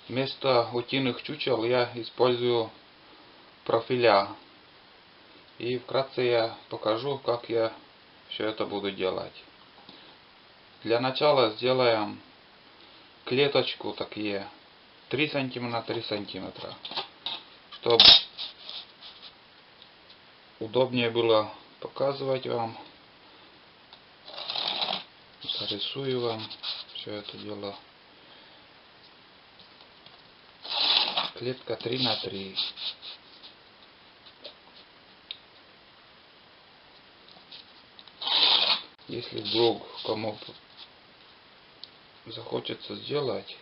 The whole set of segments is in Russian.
Вместо утиных чучел я использую профиля. И вкратце я покажу, как я все это буду делать. Для начала сделаем клеточку такие 3 см на 3 см, чтобы удобнее было показывать вам. Рисую вам все это дело. Клетка 3 на 3. Если вдруг кому захочется сделать,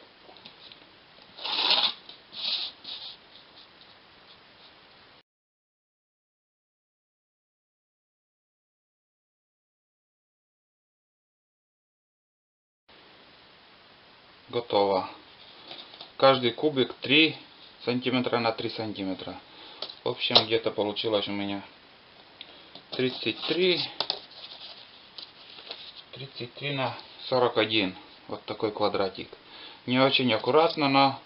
готово. Каждый кубик 3 сантиметра на 3 сантиметра. В общем, где-то получилось у меня 33 на 41. Вот такой квадратик. Не очень аккуратно, но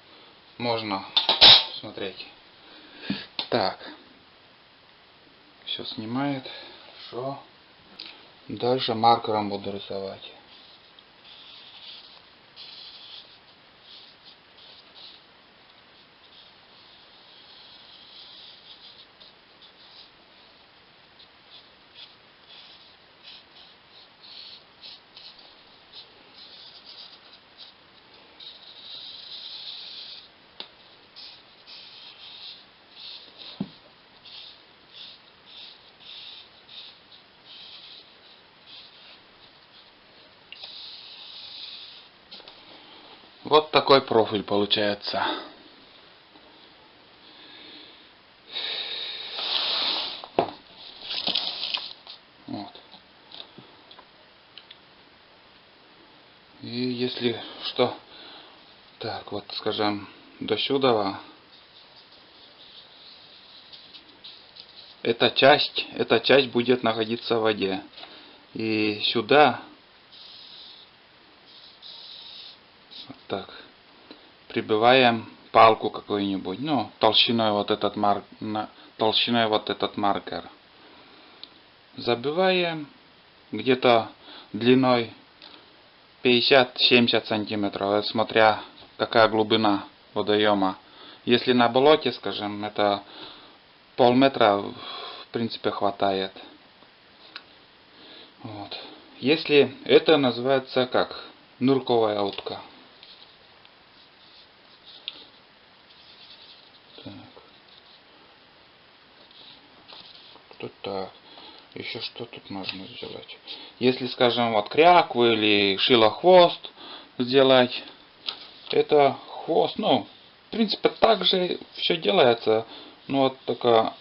можно смотреть. Так. Все снимает. Хорошо. Дальше маркером буду рисовать. Вот такой профиль получается. Вот. И если что, так вот, скажем, до сюда, эта часть будет находиться в воде. И сюда вот так прибиваем палку какую-нибудь, ну, толщиной вот этот маркер. Забиваем где-то длиной 50-70 сантиметров, смотря какая глубина водоема. Если на болоте, скажем, это полметра, в принципе, хватает. Вот. Если это называется как нырковая утка. Так. Тут так. Еще что тут можно сделать? Если, скажем, вот крякву или шилохвост сделать, это хвост, ну, в принципе, так же все делается. Ну, вот только,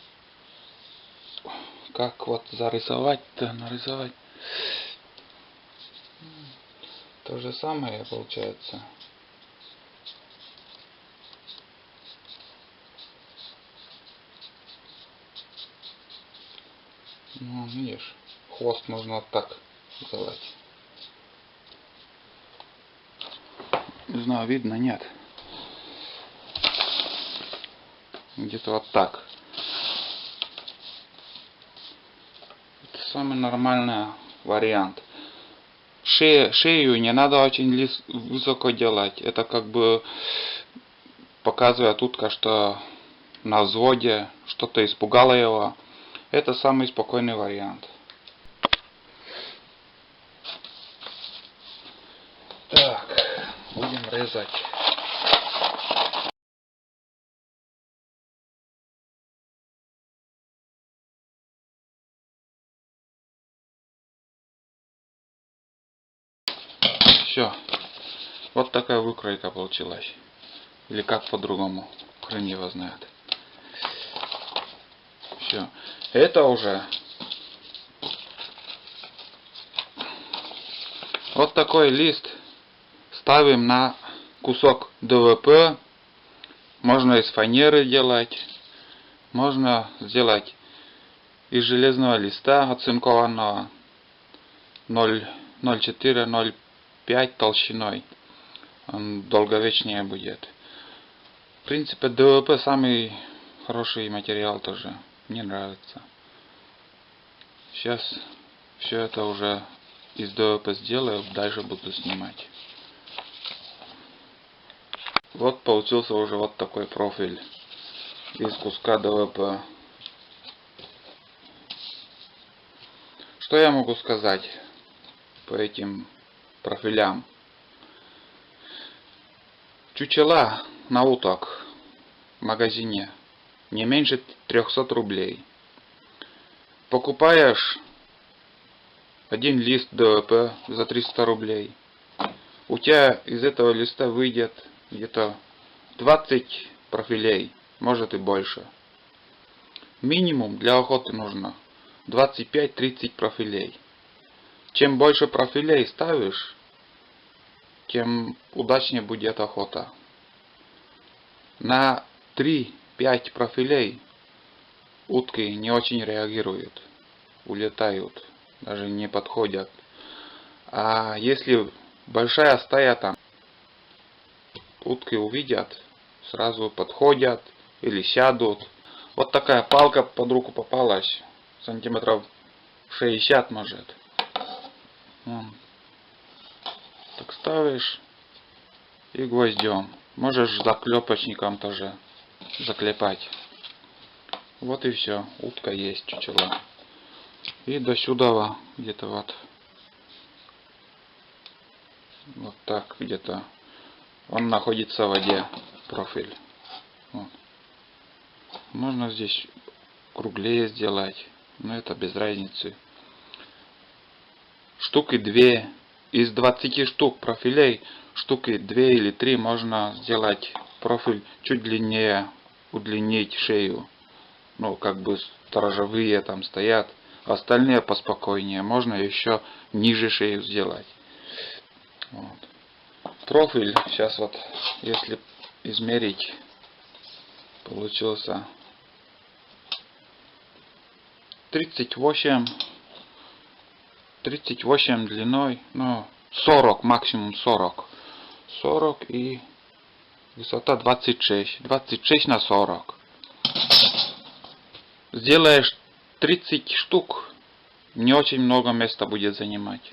как вот зарисовать-то, нарисовать. То же самое получается. Ну, видишь, хвост можно вот так сделать. Не знаю, видно, нет. Где-то вот так. Это самый нормальный вариант. Шею не надо очень высоко делать. Это как бы показывает утка, что на взводе что-то испугало его. Это самый спокойный вариант. Так, будем резать. Все. Вот такая выкройка получилась. Или как по-другому. Хрен его знает. Все. Это уже вот такой лист ставим на кусок ДВП. Можно из фанеры делать. Можно сделать из железного листа оцинкованного 0,4-0,5 толщиной. Он долговечнее будет. принципе, ДВП самый хороший материал тоже. Мне нравится. Сейчас все это уже из ДВП сделаю, дальше буду снимать. Вот получился уже вот такой профиль из куска ДВП. Что я могу сказать по этим профилям? Чучела на уток в магазине не меньше 300 рублей. Покупаешь один лист ДВП за 300 рублей. У тебя из этого листа выйдет где-то 20 профилей, может и больше. Минимум для охоты нужно 25-30 профилей. Чем больше профилей ставишь, тем удачнее будет охота. На 3-5 профилей утки не очень реагируют, улетают, даже не подходят. А если большая стая там, утки увидят, сразу подходят или сядут. Вот такая палка под руку попалась, сантиметров 60 может. Так ставишь и гвоздем. Можешь заклепочником тоже заклепать. Вот и все. Утка есть, чучела. И до сюда где-то вот так где-то. Он находится в воде, профиль. Вот. Можно здесь круглее сделать, но это без разницы. Штуки 2. Из 20 штук профилей, штуки 2 или 3 можно сделать профиль чуть длиннее, удлинить шею. Ну, как бы сторожевые там стоят, остальные поспокойнее. Можно еще ниже шею сделать. Вот. Профиль, сейчас вот, если измерить, получился 38 длиной, ну 40, максимум 40 и высота 26 на 40. Сделаешь 30 штук, не очень много места будет занимать.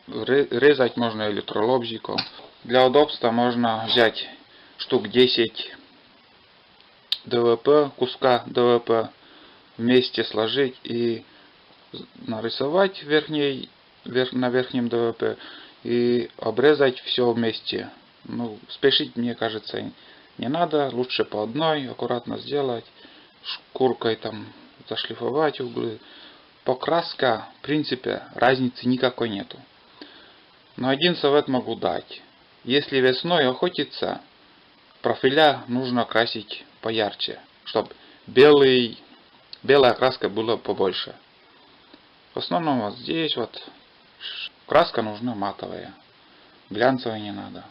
Резать можно электролобзиком. Для удобства можно взять штук 10 ДВП, куска ДВП, вместе сложить и нарисовать на верхнем ДВП и обрезать все вместе. Ну, спешить, мне кажется, не надо. Лучше по одной аккуратно сделать, шкуркой там зашлифовать углы. Покраска, в принципе, разницы никакой нету. Но один совет могу дать. Если весной охотиться, профиля нужно красить поярче, чтобы белая краска была побольше. В основном вот здесь вот краска нужна матовая, глянцевая не надо.